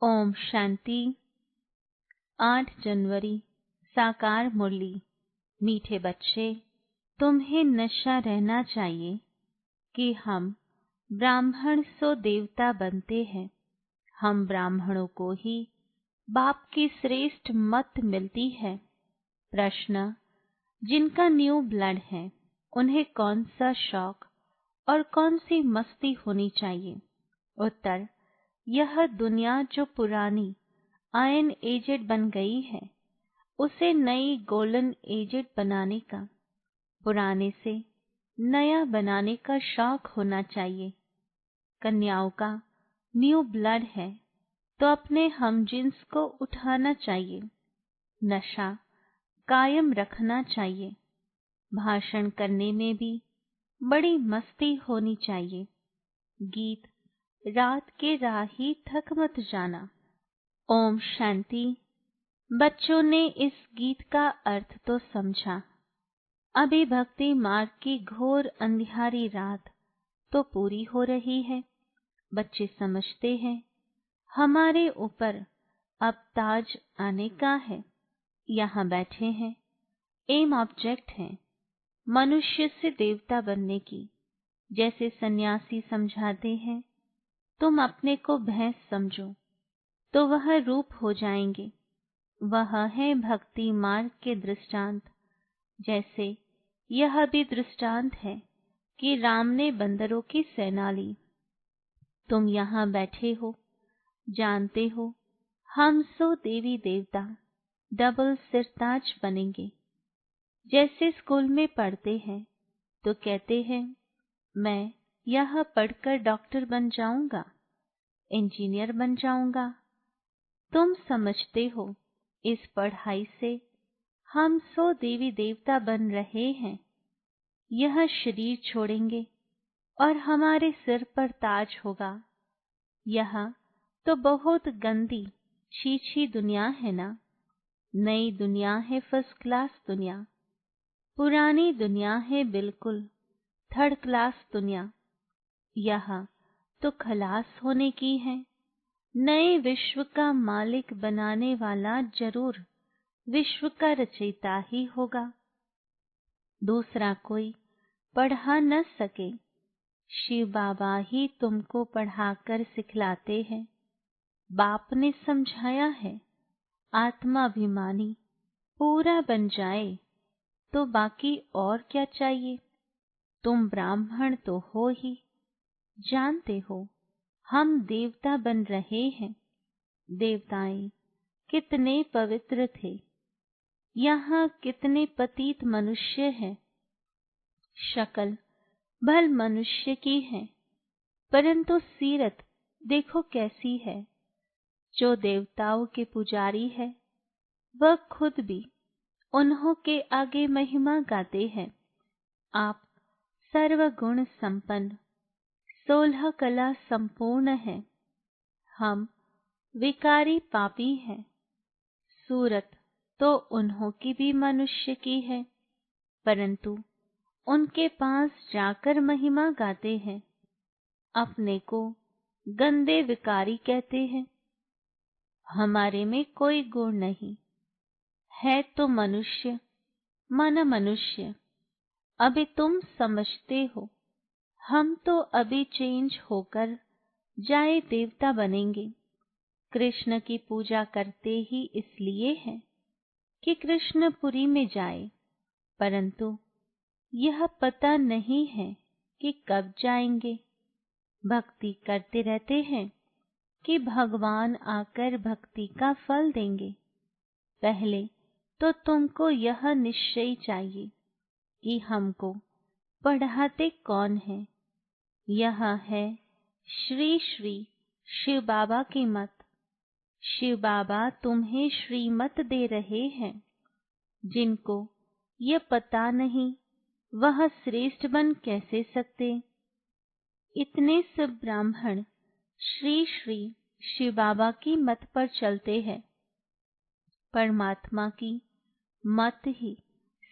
ओम शांति। 8 जनवरी साकार मुरली। मीठे बच्चे, तुम्हें नशा रहना चाहिए कि हम ब्राह्मण सो देवता बनते हैं। हम ब्राह्मणों को ही बाप की श्रेष्ठ मत मिलती है। प्रश्न, जिनका न्यू ब्लड है उन्हें कौन सा शौक और कौन सी मस्ती होनी चाहिए? उत्तर, यह दुनिया जो पुरानी आयन एजेड बन गई है उसे नई गोल्डन एजेड बनाने का, पुराने से नया बनाने का शौक होना चाहिए। कन्याओं का न्यू ब्लड है तो अपने हमजिन्स को उठाना चाहिए। नशा कायम रखना चाहिए। भाषण करने में भी बड़ी मस्ती होनी चाहिए। गीत रात के राही थक मत जाना। ओम शांति। बच्चों ने इस गीत का अर्थ तो समझा। अभी भक्ति मार्ग की घोर अंधियारी रात तो पूरी हो रही है। बच्चे समझते हैं हमारे ऊपर अब ताज आने का है। यहाँ बैठे हैं, एम ऑब्जेक्ट है मनुष्य से देवता बनने की। जैसे सन्यासी समझाते हैं, तुम अपने को भैंस समझो तो वह रूप हो जाएंगे। वह है भक्ति मार्ग के दृष्टांत। जैसे यह भी दृष्टांत है कि राम ने बंदरों की सेना ली। तुम यहाँ बैठे हो, जानते हो हम सो देवी देवता डबल सिरताज बनेंगे। जैसे स्कूल में पढ़ते हैं तो कहते हैं मैं यह पढ़कर डॉक्टर बन जाऊंगा, इंजीनियर बन जाऊंगा। तुम समझते हो इस पढ़ाई से हम सो देवी देवता बन रहे हैं। यह शरीर छोड़ेंगे और हमारे सिर पर ताज होगा। यह तो बहुत गंदी छी दुनिया है ना। नई दुनिया है फर्स्ट क्लास दुनिया। पुरानी दुनिया है बिल्कुल थर्ड क्लास दुनिया। यह तो खलास होने की है। नए विश्व का मालिक बनाने वाला जरूर विश्व का रचयिता ही होगा। दूसरा कोई पढ़ा न सके। शिव बाबा ही तुमको पढ़ाकर सिखलाते हैं। बाप ने समझाया है आत्माभिमानी पूरा बन जाए तो बाकी और क्या चाहिए। तुम ब्राह्मण तो हो ही, जानते हो हम देवता बन रहे हैं। देवताएं कितने पवित्र थे, यहाँ कितने पतित मनुष्य हैं। शक्ल भल मनुष्य की है परंतु सीरत देखो कैसी है। जो देवताओं के पुजारी है वह खुद भी उन्हों के आगे महिमा गाते हैं। आप सर्वगुण संपन्न 16 कला संपूर्ण है। हम विकारी पापी हैं। सूरत तो उन्हों की भी मनुष्य की है परंतु उनके पास जाकर महिमा गाते हैं। अपने को गंदे विकारी कहते हैं। हमारे में कोई गुण नहीं है तो मनुष्य मन मनुष्य। अभी तुम समझते हो हम तो अभी चेंज होकर जाए देवता बनेंगे। कृष्ण की पूजा करते ही इसलिए है कि कृष्णपुरी में जाए, परंतु यह पता नहीं है कि कब जाएंगे। भक्ति करते रहते हैं कि भगवान आकर भक्ति का फल देंगे। पहले तो तुमको यह निश्चय चाहिए कि हमको पढ़ाते कौन है। यह है श्री श्री शिव बाबा की मत। शिव बाबा तुम्हें श्रीमत दे रहे हैं। जिनको ये पता नहीं वह श्रेष्ठ बन कैसे सकते। इतने सब ब्राह्मण श्री श्री शिव बाबा की मत पर चलते हैं। परमात्मा की मत ही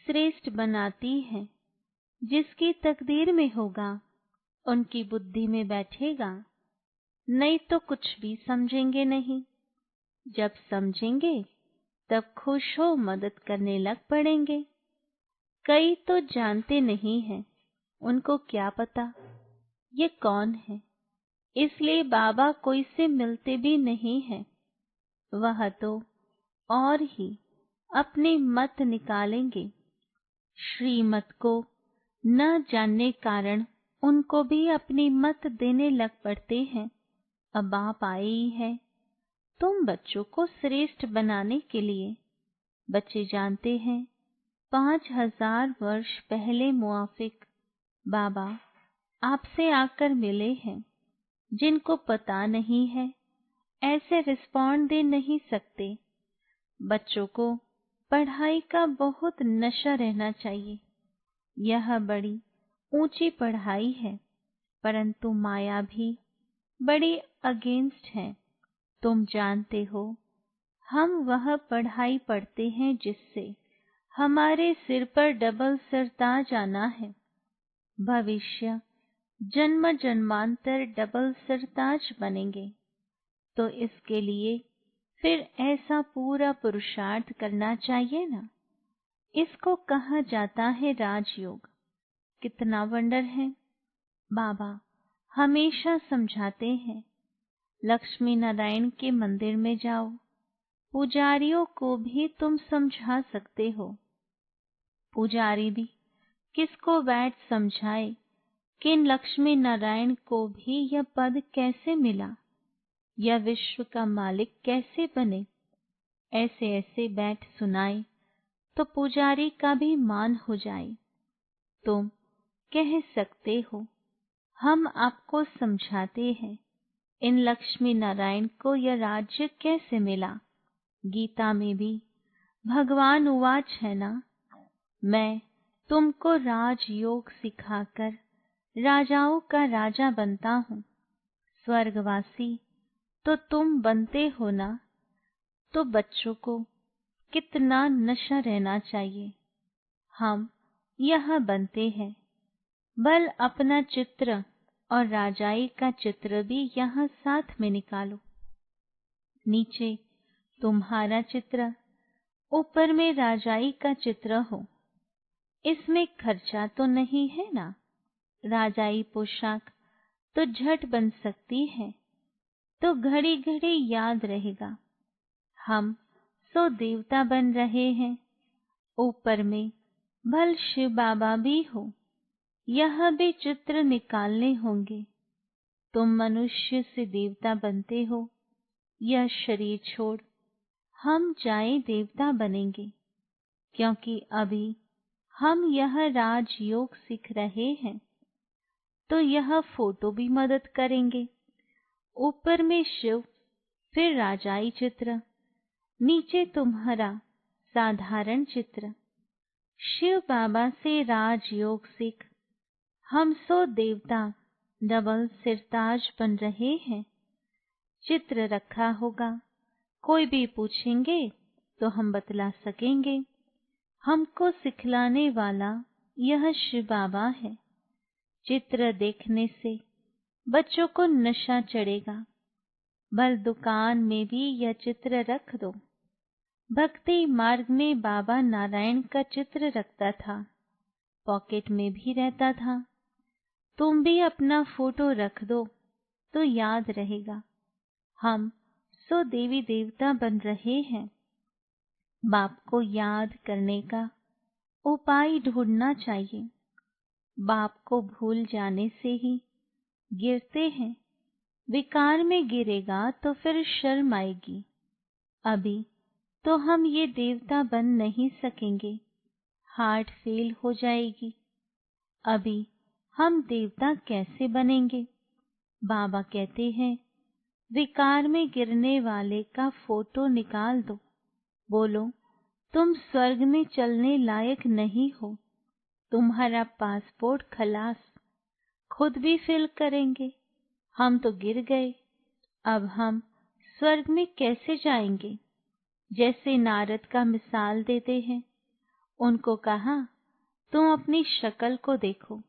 श्रेष्ठ बनाती है। जिसकी तकदीर में होगा उनकी बुद्धि में बैठेगा, नहीं तो कुछ भी समझेंगे नहीं। जब समझेंगे तब खुश हो मदद करने लग पड़ेंगे। कई तो जानते नहीं हैं, उनको क्या पता ये कौन है, इसलिए बाबा कोई से मिलते भी नहीं हैं। वह तो और ही अपनी मत निकालेंगे। श्रीमत को न जानने कारण उनको भी अपनी मत देने लग पड़ते हैं। अब आप आए ही हैं तुम बच्चों को श्रेष्ठ बनाने के लिए। बच्चे जानते हैं 5000 वर्ष पहले मुआफिक बाबा आपसे आकर मिले हैं। जिनको पता नहीं है ऐसे रिस्पॉन्ड दे नहीं सकते। बच्चों को पढ़ाई का बहुत नशा रहना चाहिए। यह बड़ी ऊंची पढ़ाई है, परंतु माया भी बड़ी अगेंस्ट है। तुम जानते हो हम वह पढ़ाई पढ़ते हैं जिससे हमारे सिर पर डबल सर ताज आना है। भविष्य जन्म जन्मांतर डबल सर ताज बनेंगे, तो इसके लिए फिर ऐसा पूरा पुरुषार्थ करना चाहिए ना। इसको कहा जाता है राजयोग। कितना वंडर है। बाबा हमेशा समझाते हैं, लक्ष्मी नारायण के मंदिर में जाओ, पुजारियों को भी तुम समझा सकते हो। पुजारी भी किसको बैठ समझाए कि इन लक्ष्मी नारायण को भी यह पद कैसे मिला, यह विश्व का मालिक कैसे बने। ऐसे ऐसे बैठ सुनाए तो पुजारी का भी मान हो जाए। तुम कह सकते हो हम आपको समझाते हैं इन लक्ष्मी नारायण को यह राज्य कैसे मिला। गीता में भी भगवान उवाच है ना, मैं तुमको राजयोग सिखाकर राजाओं का राजा बनता हूँ। स्वर्गवासी तो तुम बनते हो ना। तो बच्चों को कितना नशा रहना चाहिए। हम यह बनते हैं। बल अपना चित्र और राजाई का चित्र भी यहाँ साथ में निकालो। नीचे तुम्हारा चित्र, ऊपर में राजाई का चित्र हो। इसमें खर्चा तो नहीं है ना। राजाई पोशाक तो झट बन सकती है, तो घड़ी घड़ी याद रहेगा हम सो देवता बन रहे हैं। ऊपर में भल शिव बाबा भी हो, यह भी चित्र निकालने होंगे। तुम मनुष्य से देवता बनते हो, यह शरीर छोड़ हम जाए देवता बनेंगे। क्योंकि अभी हम यह राजयोग सीख रहे हैं, तो यह फोटो भी मदद करेंगे। ऊपर में शिव, फिर राजाई चित्र, नीचे तुम्हारा साधारण चित्र। शिव बाबा से राजयोग सीख हम सो देवता डबल सिरताज बन रहे हैं। चित्र रखा होगा, कोई भी पूछेंगे तो हम बतला सकेंगे। हमको सिखलाने वाला यह शिव बाबा है। चित्र देखने से बच्चों को नशा चढ़ेगा। भल दुकान में भी यह चित्र रख दो। भक्ति मार्ग में बाबा नारायण का चित्र रखता था, पॉकेट में भी रहता था। तुम भी अपना फोटो रख दो तो याद रहेगा हम सो देवी देवता बन रहे हैं। बाप को याद करने का उपाय ढूंढना चाहिए। बाप को भूल जाने से ही गिरते हैं। विकार में गिरेगा तो फिर शर्म आएगी। अभी तो हम ये देवता बन नहीं सकेंगे, हार्ट फेल हो जाएगी। अभी हम देवता कैसे बनेंगे। बाबा कहते हैं विकार में गिरने वाले का फोटो निकाल दो। बोलो तुम स्वर्ग में चलने लायक नहीं हो, तुम्हारा पासपोर्ट खलास। खुद भी फिल करेंगे, हम तो गिर गए, अब हम स्वर्ग में कैसे जाएंगे। जैसे नारद का मिसाल देते हैं, उनको कहा तुम अपनी शक्ल को देखो,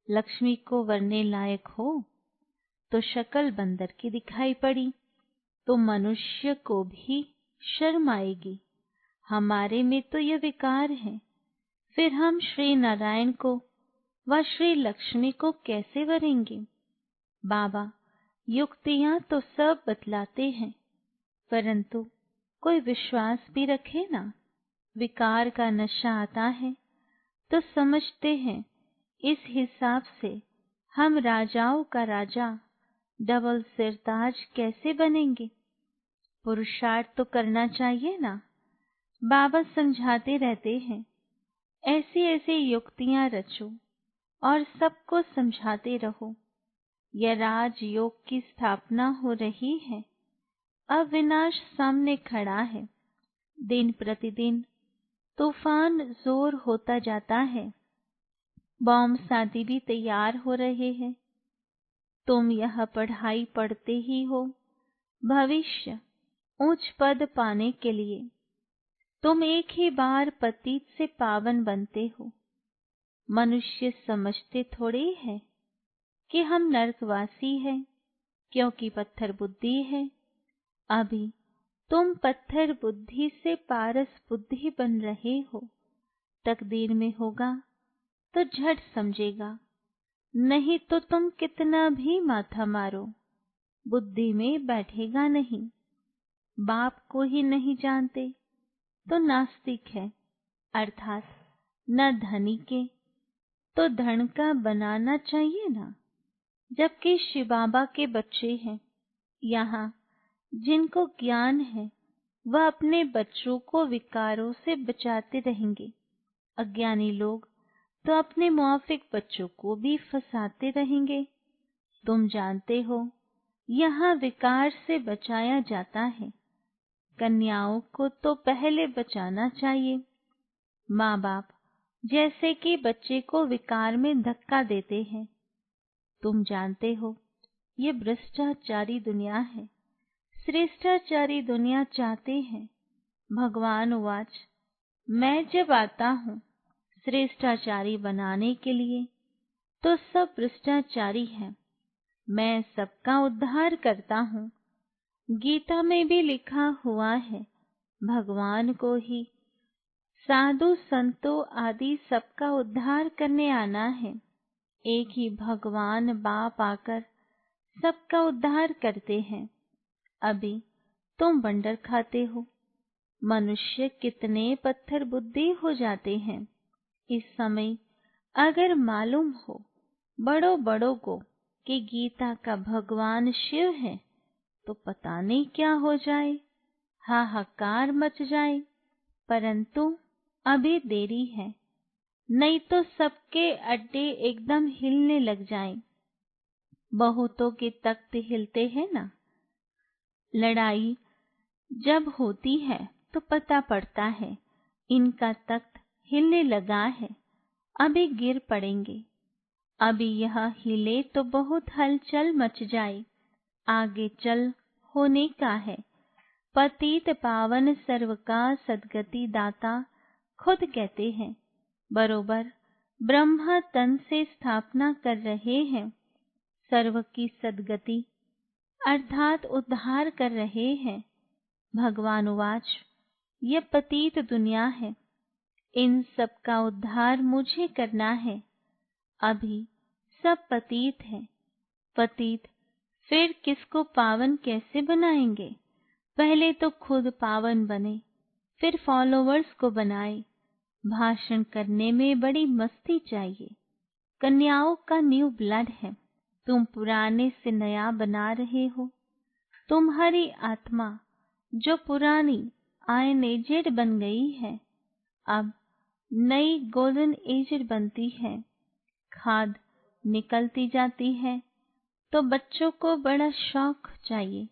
लक्ष्मी को वरने लायक हो। तो शक्ल बंदर की दिखाई पड़ी, तो मनुष्य को भी शर्म आएगी, हमारे में तो ये विकार है, फिर हम श्री नारायण को व श्री लक्ष्मी को कैसे वरेंगे। बाबा युक्तियां तो सब बतलाते हैं, परंतु कोई विश्वास भी रखे ना। विकार का नशा आता है तो समझते हैं इस हिसाब से हम राजाओं का राजा डबल सिरताज कैसे बनेंगे। पुरुषार्थ तो करना चाहिए ना। बाबा समझाते रहते हैं, ऐसी ऐसी युक्तियां रचो और सबको समझाते रहो। यह राजयोग की स्थापना हो रही है, अब विनाश सामने खड़ा है। दिन प्रतिदिन तूफान जोर होता जाता है, बॉम्ब शादी भी तैयार हो रहे हैं। तुम यह पढ़ाई पढ़ते ही हो, भविष्य उच्च पद पाने के लिए तुम एक ही बार पतित से पावन बनते हो। मनुष्य समझते थोड़े है कि हम नरकवासी हैं, क्योंकि पत्थर बुद्धि है। अभी तुम पत्थर बुद्धि से पारस बुद्धि बन रहे हो। तकदीर में होगा तो झट समझेगा, नहीं तो तुम कितना भी माथा मारो, बुद्धि में बैठेगा नहीं। बाप को ही नहीं जानते तो नास्तिक है, अर्थात न धनी के। तो धन का बनाना चाहिए ना, जबकि शिव बाबा के बच्चे हैं। यहाँ जिनको ज्ञान है वह अपने बच्चों को विकारों से बचाते रहेंगे। अज्ञानी लोग तो अपने मुआफिक बच्चों को भी फंसाते रहेंगे। तुम जानते हो यहाँ विकार से बचाया जाता है। कन्याओं को तो पहले बचाना चाहिए। माँ बाप जैसे कि बच्चे को विकार में धक्का देते हैं। तुम जानते हो ये भ्रष्टाचारी दुनिया है, श्रेष्ठाचारी दुनिया चाहते हैं। भगवान उवाच, मैं जब आता हूँ श्रेष्ठाचारी बनाने के लिए तो सब भ्रष्टाचारी हैं। मैं सबका उद्धार करता हूँ। गीता में भी लिखा हुआ है, भगवान को ही साधु संतों आदि सबका उद्धार करने आना है। एक ही भगवान बाप आकर सबका उद्धार करते हैं। अभी तुम बंडर खाते हो। मनुष्य कितने पत्थर बुद्धि हो जाते हैं। इस समय अगर मालूम हो बड़ों बड़ों को कि गीता का भगवान शिव है, तो पता नहीं क्या हो जाए, हाहाकार मच जाए। परंतु अभी देरी है, नहीं तो सबके अड्डे एकदम हिलने लग जाएं। बहुतों के तख्त हिलते हैं ना। लड़ाई जब होती है तो पता पड़ता है इनका तख्त हिलने लगा है, अभी गिर पड़ेंगे। अभी यह हिले तो बहुत हलचल मच जाए, आगे चल होने का है। पतित पावन सर्व का सद्गति दाता खुद कहते हैं। बरोबर ब्रह्मा तन से स्थापना कर रहे हैं। सर्व की सद्गति अर्थात उद्धार कर रहे हैं। भगवान उवाच, यह पतित दुनिया है, इन सब का उद्धार मुझे करना है। अभी सब पतित है। पतित फिर किसको पावन कैसे बनाएंगे। पहले तो खुद पावन बने, फिर फॉलोवर्स को बनाए। भाषण करने में बड़ी मस्ती चाहिए। कन्याओं का न्यू ब्लड है, तुम पुराने से नया बना रहे हो। तुम्हारी आत्मा जो पुरानी आयन एजेड बन गई है, अब नई गोल्डन एजेड बनती है। खाद निकलती जाती है तो बच्चों को बड़ा शौक चाहिए।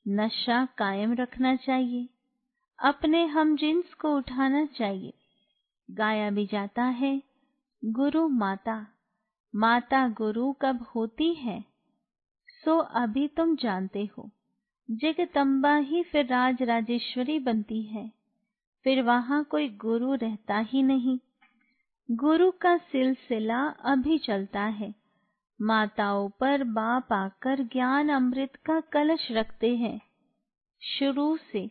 नशा कायम रखना चाहिए, अपने हम जिन्स को उठाना चाहिए। गाया भी जाता है, गुरु माता, माता गुरु कब होती है, सो अभी तुम जानते हो। जगदम्बा ही फिर राज राजेश्वरी बनती है, फिर वहाँ कोई गुरु रहता ही नहीं। गुरु का सिलसिला अभी चलता है। माताओं पर बाप आकर ज्ञान अमृत का कलश रखते हैं। शुरू से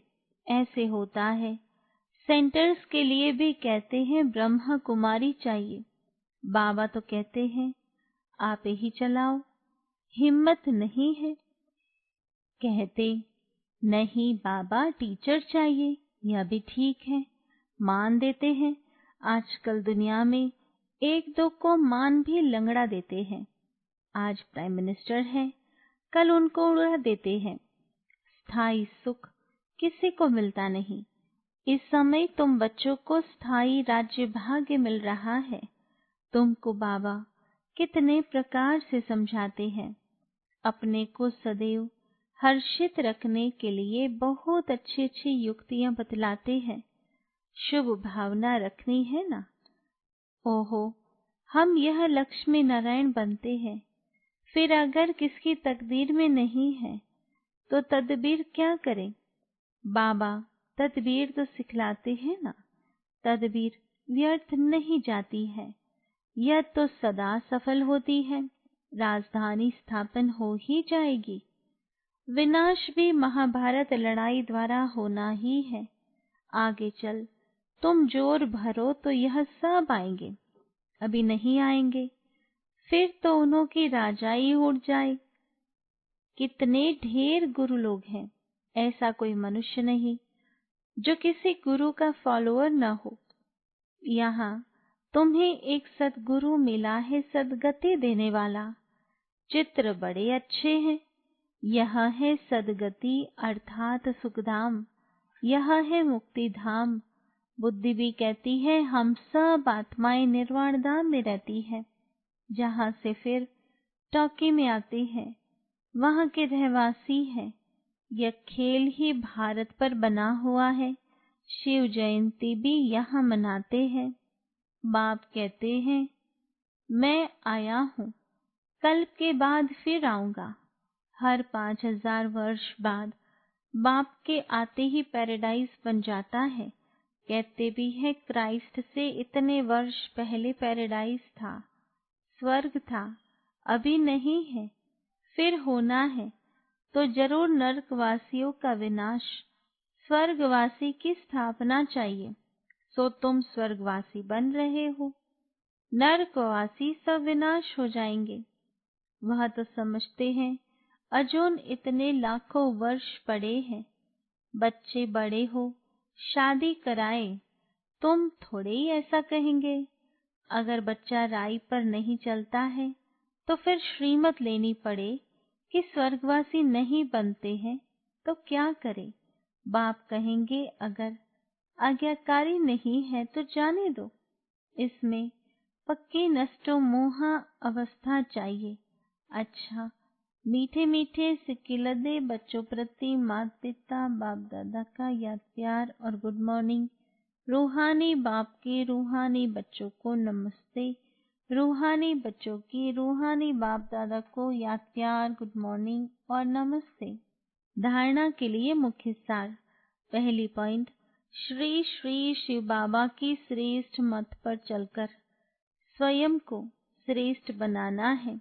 ऐसे होता है। सेंटर्स के लिए भी कहते हैं ब्रह्मा कुमारी चाहिए। बाबा तो कहते हैं आप ही चलाओ, हिम्मत नहीं है। कहते नहीं बाबा टीचर चाहिए, यह भी ठीक है, मान देते हैं। आजकल दुनिया में एक दो को मान भी लंगड़ा देते हैं। आज प्राइम मिनिस्टर है, कल उनको उड़ा देते हैं। स्थायी सुख किसी को मिलता नहीं। इस समय तुम बच्चों को स्थायी राज्य भाग्य मिल रहा है। तुमको बाबा कितने प्रकार से समझाते हैं। अपने को सदैव हर्षित रखने के लिए बहुत अच्छी अच्छी युक्तियां बतलाते हैं। शुभ भावना रखनी है ना। ओहो, हम यह लक्ष्मी नारायण बनते हैं। फिर अगर किसकी तकदीर में नहीं है तो तदबीर क्या करें। बाबा तदबीर तो सिखलाते हैं ना। तदबीर व्यर्थ नहीं जाती है, यह तो सदा सफल होती है। राजधानी स्थापन हो ही जाएगी। विनाश भी महाभारत लड़ाई द्वारा होना ही है। आगे चल तुम जोर भरो तो यह सब आएंगे। अभी नहीं आएंगे, फिर तो उन्हों की राजाई उड़ जाए। कितने ढेर गुरु लोग हैं, ऐसा कोई मनुष्य नहीं जो किसी गुरु का फॉलोअर न हो। यहाँ तुम्हें एक सद्गुरु मिला है, सदगति देने वाला। चित्र बड़े अच्छे हैं। यह है सदगति अर्थात सुखधाम, यह है मुक्ति धाम। बुद्धि भी कहती है हम सब आत्माएं निर्वाण धाम में रहती है, जहाँ से फिर टॉकी में आते हैं, वहाँ के रहवासी हैं। यह खेल ही भारत पर बना हुआ है। शिव जयंती भी यहाँ मनाते हैं। बाप कहते हैं मैं आया हूँ, कल के बाद फिर आऊँगा। हर 5000 वर्ष बाद बाप के आते ही पैराडाइज बन जाता है। कहते भी है क्राइस्ट से इतने वर्ष पहले पैराडाइज था, स्वर्ग था, अभी नहीं है, फिर होना है। तो जरूर नरकवासियों का विनाश, स्वर्गवासी की स्थापना चाहिए। सो तुम स्वर्गवासी बन रहे हो, नरकवासी सब विनाश हो जाएंगे। वह तो समझते हैं अजून इतने लाखों वर्ष पड़े हैं। बच्चे बड़े हो, शादी कराए, तुम थोड़े ही ऐसा कहेंगे। अगर बच्चा राई पर नहीं चलता है तो फिर श्रीमत लेनी पड़े कि स्वर्गवासी नहीं बनते हैं तो क्या करे। बाप कहेंगे अगर आज्ञाकारी नहीं है तो जाने दो। इसमें पक्की नष्टो मोहा अवस्था चाहिए। अच्छा, मीठे मीठे सिकिलदे बच्चों प्रति माता पिता बाप दादा का याद प्यार और गुड मॉर्निंग। रूहानी बाप के रूहानी बच्चों को नमस्ते। रूहानी बच्चों की रूहानी बाप दादा को याद प्यार, गुड मॉर्निंग और नमस्ते। धारणा के लिए मुख्य सार। पहली पॉइंट, श्री श्री शिव बाबा की श्रेष्ठ मत पर चलकर स्वयं को श्रेष्ठ बनाना है।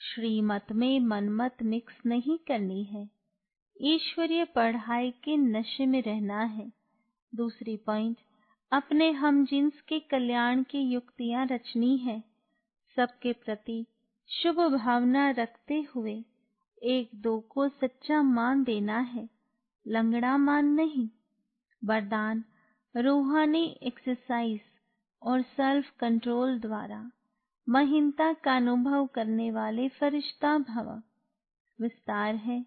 श्रीमत में मनमत मिक्स नहीं करनी है। ईश्वरीय पढ़ाई के नशे में रहना है। दूसरी पॉइंट, अपने हम जिन्स के कल्याण की युक्तियां रचनी है। सबके प्रति शुभ भावना रखते हुए एक दो को सच्चा मान देना है, लंगड़ा मान नहीं। वरदान, रूहानी एक्सरसाइज और सेल्फ कंट्रोल द्वारा महीनता का अनुभव करने वाले फरिश्ता भव। विस्तार है,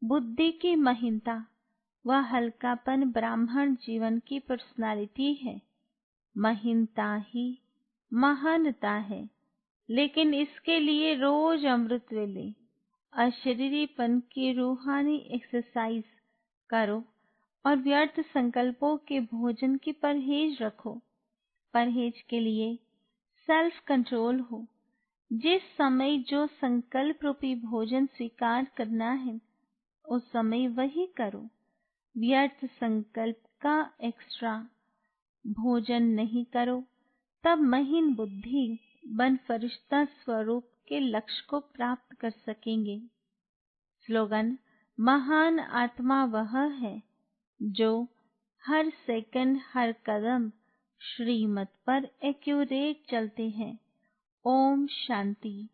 बुद्धि की महीनता वह हल्कापन ब्राह्मण जीवन की पर्सनालिटी है। महीनता ही महानता है, लेकिन इसके लिए रोज अमृत वेले अशरीरीपन की रूहानी एक्सरसाइज करो और व्यर्थ संकल्पों के भोजन की परहेज रखो। परहेज के लिए सेल्फ कंट्रोल हो। जिस समय जो संकल्प रूपी भोजन स्वीकार करना है उस समय वही करो। व्यर्थ संकल्प का एक्स्ट्रा भोजन नहीं करो, तब महीन बुद्धि बन फरिश्ता स्वरूप के लक्ष्य को प्राप्त कर सकेंगे। स्लोगन, महान आत्मा वह है जो हर सेकंड हर कदम श्रीमत पर एक्यूरेट चलते हैं। ओम शांति।